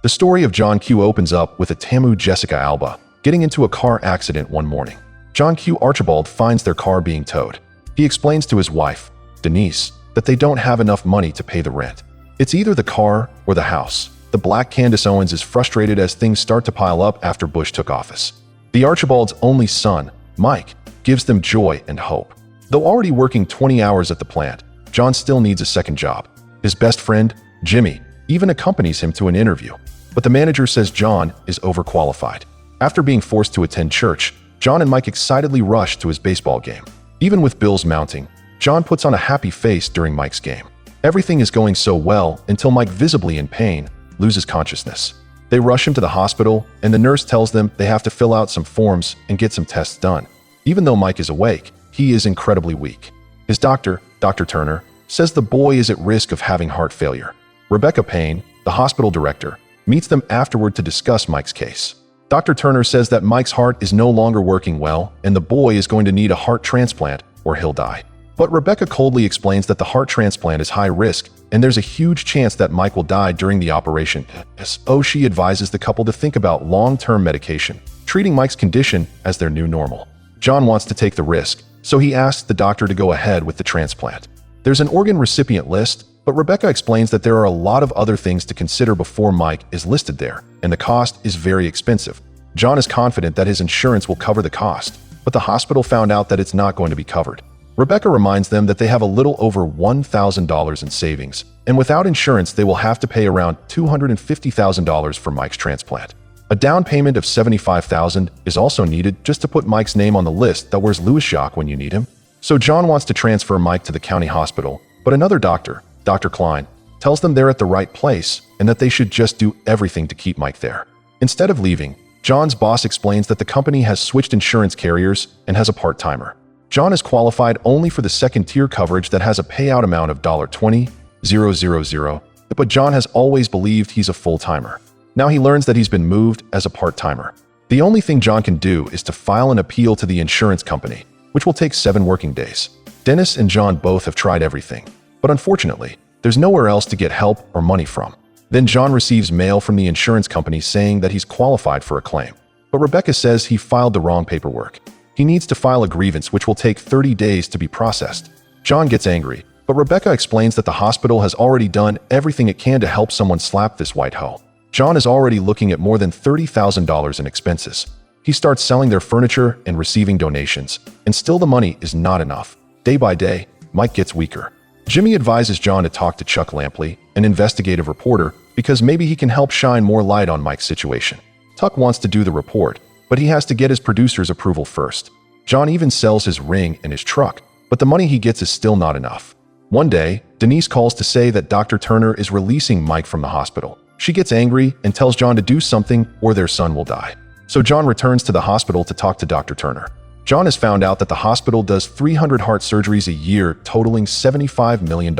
The story of John Q opens up with Atamu Jessica Alba getting into a car accident one morning. John Q Archibald finds their car being towed. He explains to his wife, Denise, that they don't have enough money to pay the rent. It's either the car or the house. The Black Candace Owens is frustrated as things start to pile up after Bush took office. The Archibald's only son, Mike, gives them joy and hope. Though already working 20 hours at the plant, John still needs a second job. His best friend, Jimmy, even accompanies him to an interview, but the manager says John is overqualified. After being forced to attend church, John and Mike excitedly rush to his baseball game. Even with bills mounting, John puts on a happy face during Mike's game. Everything is going so well until Mike, visibly in pain, loses consciousness. They rush him to the hospital, and the nurse tells them they have to fill out some forms and get some tests done. Even though Mike is awake, he is incredibly weak. His doctor, Dr. Turner, says the boy is at risk of having heart failure. Rebecca Payne, the hospital director, meets them afterward to discuss Mike's case. Dr. Turner says that Mike's heart is no longer working well and the boy is going to need a heart transplant or he'll die. But Rebecca coldly explains that the heart transplant is high risk and there's a huge chance that Mike will die during the operation. So she advises the couple to think about long-term medication, treating Mike's condition as their new normal. John wants to take the risk, so he asks the doctor to go ahead with the transplant. There's an organ recipient list, but Rebecca explains that there are a lot of other things to consider before Mike is listed there, and the cost is very expensive. John is confident that his insurance will cover the cost, but the hospital found out that it's not going to be covered. Rebecca reminds them that they have a little over $1,000 in savings, and without insurance they will have to pay around $250,000 for Mike's transplant. A down payment of $75,000 is also needed just to put Mike's name on the list that wears Louis Jacques when you need him. So John wants to transfer Mike to the county hospital, but another doctor, Dr. Klein, tells them they're at the right place and that they should just do everything to keep Mike there. Instead of leaving, John's boss explains that the company has switched insurance carriers and has a part-timer. John is qualified only for the second-tier coverage that has a payout amount of $20,000, but John has always believed he's a full-timer. Now he learns that he's been moved as a part-timer. The only thing John can do is to file an appeal to the insurance company, which will take 7 working days. Dennis and John both have tried everything, but unfortunately, there's nowhere else to get help or money from. Then John receives mail from the insurance company saying that he's qualified for a claim. But Rebecca says he filed the wrong paperwork. He needs to file a grievance which will take 30 days to be processed. John gets angry, but Rebecca explains that the hospital has already done everything it can to help someone slap this white hoe. John is already looking at more than $30,000 in expenses. He starts selling their furniture and receiving donations, and still the money is not enough. Day by day, Mike gets weaker. Jimmy advises John to talk to Chuck Lampley, an investigative reporter, because maybe he can help shine more light on Mike's situation. Tuck wants to do the report, but he has to get his producer's approval first. John even sells his ring and his truck, but the money he gets is still not enough. One day, Denise calls to say that Dr. Turner is releasing Mike from the hospital. She gets angry and tells John to do something or their son will die. So John returns to the hospital to talk to Dr. Turner. John has found out that the hospital does 300 heart surgeries a year, totaling $75 million.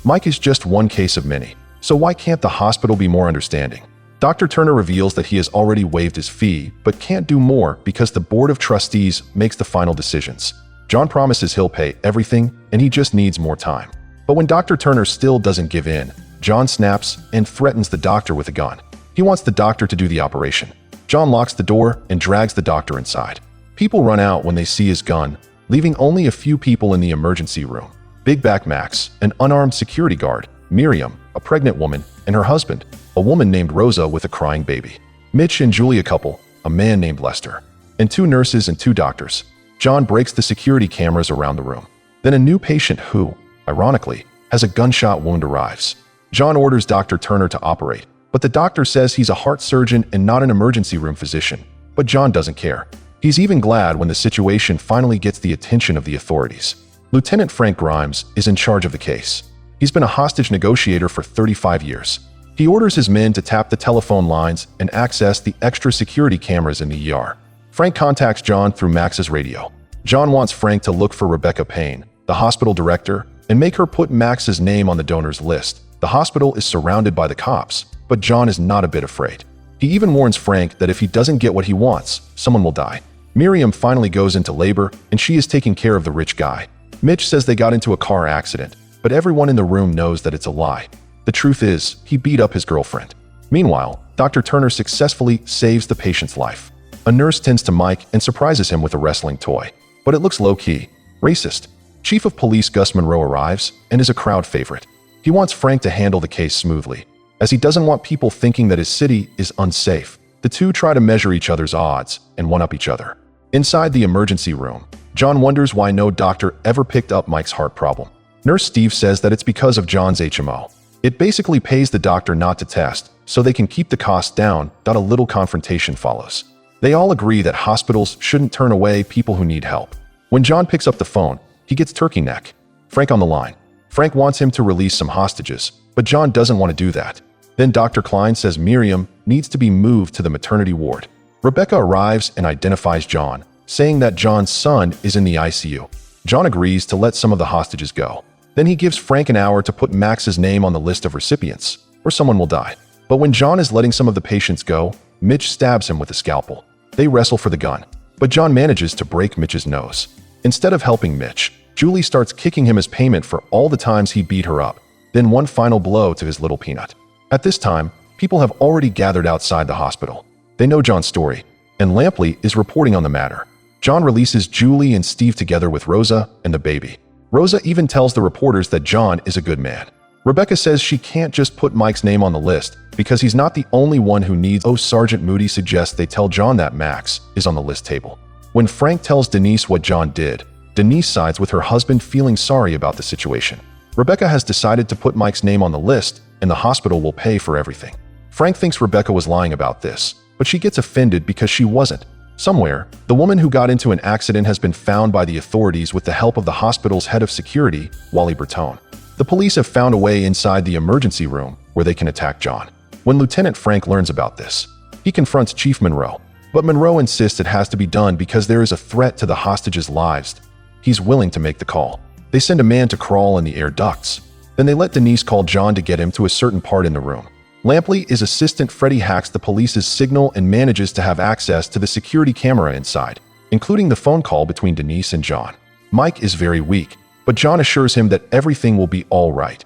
Mike is just one case of many, so why can't the hospital be more understanding? Dr. Turner reveals that he has already waived his fee, but can't do more because the board of trustees makes the final decisions. John promises he'll pay everything, and he just needs more time. But when Dr. Turner still doesn't give in, John snaps and threatens the doctor with a gun. He wants the doctor to do the operation. John locks the door and drags the doctor inside. People run out when they see his gun, leaving only a few people in the emergency room. Big Back Max, an unarmed security guard, Miriam, a pregnant woman, and her husband, a woman named Rosa with a crying baby. Mitch and Julia couple, a man named Lester, and 2 nurses and 2 doctors. John breaks the security cameras around the room. Then a new patient who, ironically, has a gunshot wound arrives. John orders Dr. Turner to operate, but the doctor says he's a heart surgeon and not an emergency room physician. But John doesn't care. He's even glad when the situation finally gets the attention of the authorities. Lieutenant Frank Grimes is in charge of the case. He's been a hostage negotiator for 35 years. He orders his men to tap the telephone lines and access the extra security cameras in the ER. Frank contacts John through Max's radio. John wants Frank to look for Rebecca Payne, the hospital director, and make her put Max's name on the donors list. The hospital is surrounded by the cops, but John is not a bit afraid. He even warns Frank that if he doesn't get what he wants, someone will die. Miriam finally goes into labor, and she is taking care of the rich guy. Mitch says they got into a car accident, but everyone in the room knows that it's a lie. The truth is, he beat up his girlfriend. Meanwhile, Dr. Turner successfully saves the patient's life. A nurse tends to Mike and surprises him with a wrestling toy, but it looks low-key, racist. Chief of Police Gus Monroe arrives and is a crowd favorite. He wants Frank to handle the case smoothly, as he doesn't want people thinking that his city is unsafe. The two try to measure each other's odds and one-up each other. Inside the emergency room, John wonders why no doctor ever picked up Mike's heart problem. Nurse Steve says that it's because of John's HMO. It basically pays the doctor not to test, so they can keep the costs down. A little confrontation follows. They all agree that hospitals shouldn't turn away people who need help. When John picks up the phone, he gets turkey neck. Frank on the line. Frank wants him to release some hostages, but John doesn't want to do that. Then Dr. Klein says Miriam needs to be moved to the maternity ward. Rebecca arrives and identifies John, saying that John's son is in the ICU. John agrees to let some of the hostages go. Then he gives Frank an hour to put Max's name on the list of recipients, or someone will die. But when John is letting some of the patients go, Mitch stabs him with a scalpel. They wrestle for the gun, but John manages to break Mitch's nose. Instead of helping Mitch, Julie starts kicking him as payment for all the times he beat her up, then one final blow to his little peanut. At this time, people have already gathered outside the hospital. They know John's story, and Lampley is reporting on the matter. John releases Julie and Steve together with Rosa and the baby. Rosa even tells the reporters that John is a good man. Rebecca says she can't just put Mike's name on the list because he's not the only one who needs. Sergeant Moody suggests they tell John that Max is on the list table. When Frank tells Denise what John did, Denise sides with her husband, feeling sorry about the situation. Rebecca has decided to put Mike's name on the list, and the hospital will pay for everything. Frank thinks Rebecca was lying about this, but she gets offended because she wasn't. Somewhere, the woman who got into an accident has been found by the authorities with the help of the hospital's head of security, Wally Bertone. The police have found a way inside the emergency room where they can attack John. When Lieutenant Frank learns about this, he confronts Chief Monroe, but Monroe insists it has to be done because there is a threat to the hostages' lives. He's willing to make the call. They send a man to crawl in the air ducts. Then they let Denise call John to get him to a certain part in the room. Lampley's assistant Freddie hacks the police's signal and manages to have access to the security camera inside, including the phone call between Denise and John. Mike is very weak, but John assures him that everything will be all right.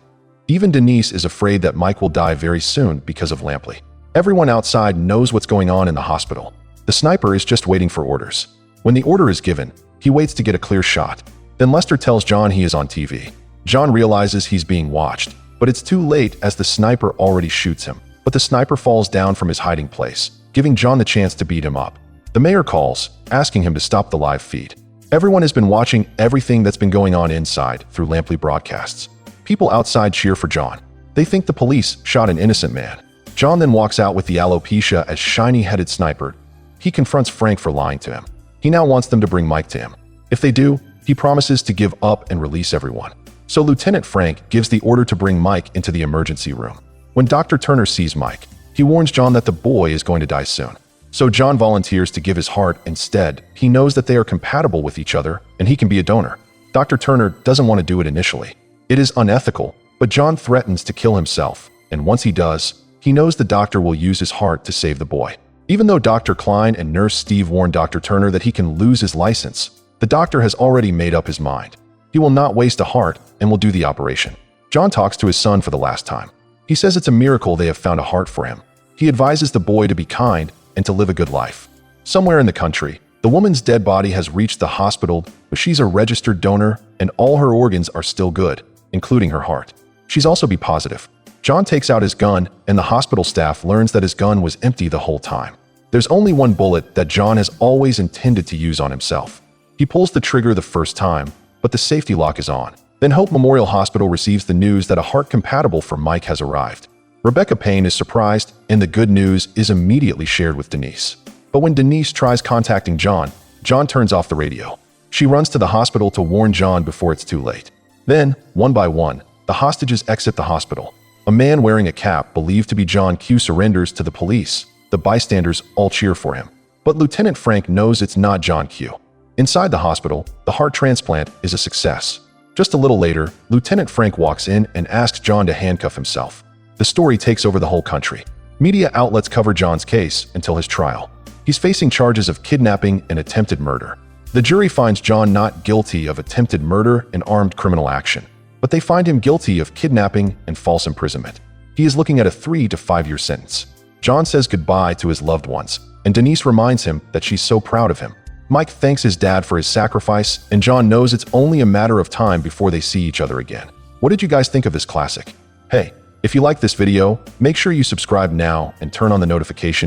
Even Denise is afraid that Mike will die very soon because of Lampley. Everyone outside knows what's going on in the hospital. The sniper is just waiting for orders. When the order is given, he waits to get a clear shot. Then Lester tells John he is on TV. John realizes he's being watched, but it's too late as the sniper already shoots him. But the sniper falls down from his hiding place, giving John the chance to beat him up. The mayor calls, asking him to stop the live feed. Everyone has been watching everything that's been going on inside through Lampley broadcasts. People outside cheer for John. They think the police shot an innocent man. John then walks out with the alopecia as shiny-headed sniper. He confronts Frank for lying to him. He now wants them to bring Mike to him. If they do, he promises to give up and release everyone. So Lieutenant Frank gives the order to bring Mike into the emergency room. When Dr. Turner sees Mike, he warns John that the boy is going to die soon. So John volunteers to give his heart instead. He knows that they are compatible with each other and he can be a donor. Dr. Turner doesn't want to do it initially. It is unethical, but John threatens to kill himself, and once he does, he knows the doctor will use his heart to save the boy. Even though Dr. Klein and Nurse Steve warn Dr. Turner that he can lose his license, the doctor has already made up his mind. He will not waste a heart and will do the operation. John talks to his son for the last time. He says it's a miracle they have found a heart for him. He advises the boy to be kind and to live a good life. Somewhere in the country, the woman's dead body has reached the hospital, but she's a registered donor and all her organs are still good, including her heart. She's also B positive. John takes out his gun and the hospital staff learns that his gun was empty the whole time. There's only one bullet that John has always intended to use on himself. He pulls the trigger the first time, but the safety lock is on. Then Hope Memorial Hospital receives the news that a heart compatible for Mike has arrived. Rebecca Payne is surprised, and the good news is immediately shared with Denise. But when Denise tries contacting John, John turns off the radio. She runs to the hospital to warn John before it's too late. Then, one by one, the hostages exit the hospital. A man wearing a cap believed to be John Q surrenders to the police. The bystanders all cheer for him. But Lieutenant Frank knows it's not John Q. Inside the hospital, the heart transplant is a success. Just a little later, Lieutenant Frank walks in and asks John to handcuff himself. The story takes over the whole country. Media outlets cover John's case until his trial. He's facing charges of kidnapping and attempted murder. The jury finds John not guilty of attempted murder and armed criminal action, but they find him guilty of kidnapping and false imprisonment. He is looking at a 3 to 5 year sentence. John says goodbye to his loved ones, and Denise reminds him that she's so proud of him. Mike thanks his dad for his sacrifice, and John knows it's only a matter of time before they see each other again. What did you guys think of this classic? Hey, if you like this video, make sure you subscribe now and turn on the notification